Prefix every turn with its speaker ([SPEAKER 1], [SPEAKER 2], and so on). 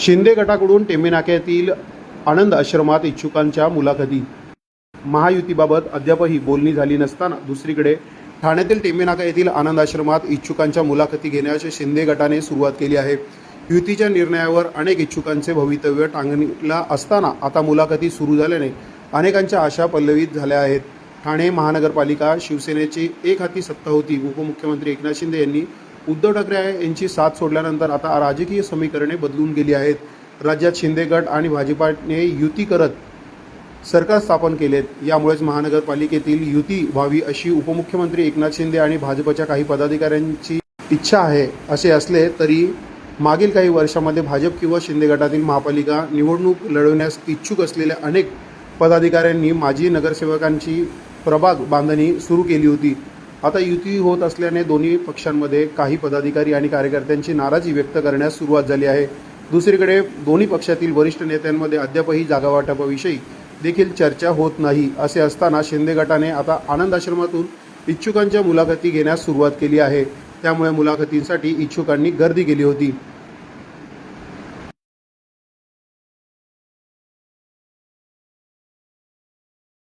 [SPEAKER 1] शिंदे गटाकडून टेंबेनाक्यातील आनंद आश्रमात इच्छुकांच्या मुलाखती। महायुतीबाबत अद्यापही बोलणी झाली नसताना दुसरीकडे ठाण्यातील टेंबेनाका येथील आनंद आश्रमात इच्छुकांच्या मुलाखती घेण्यास शिंदे गटाने सुरुवात केली आहे। युतीच्या निर्णयावर अनेक इच्छुकांचे भवितव्य टांगणीला असताना आता मुलाखती सुरू झाल्याने अनेकांच्या आशा पल्लवित झाल्या आहेत। ठाणे महानगरपालिका शिवसेनेची एक हाती सत्ता होती। उपमुख्यमंत्री एकनाथ शिंदे यांनी उद्धव ठाकरे यांची साथ सोडल्यानंतर आता राजकीय समीकरणे बदलून गेली आहेत। राज्यात शिंदे गट आणि भाजपाने युती करत सरकार स्थापन केलेत। यामुळेच महानगरपालिकेतील युती व्हावी अशी उपमुख्यमंत्री एकनाथ शिंदे आणि भाजपच्या काही पदाधिकाऱ्यांची इच्छा आहे। असे असले तरी मागील काही वर्षांमध्ये भाजप किंवा शिंदे गटातील महापालिका निवडणूक लढवण्यास इच्छुक असलेल्या अनेक पदाधिकाऱ्यांनी माजी नगरसेवकांची प्रभाग बांधणी सुरू केली होती। आता युती होत असल्याने दोन्ही पक्षांमध्ये काही पदाधिकारी आणि कार्यकर्त्यांची नाराजी व्यक्त करण्यास सुरुवात झाली आहे। दुसरीकडे दोन्ही पक्षातील वरिष्ठ नेत्यांमध्ये अद्यापही जागावाटपाविषयी देखील चर्चा होत नाही। असे असताना शिंदे गटाने आता आनंद आश्रमातून इच्छुकांच्या मुलाखती घेण्यास सुरुवात केली आहे। त्यामुळे मुलाखतींसाठी इच्छुकांनी गर्दी केली होती।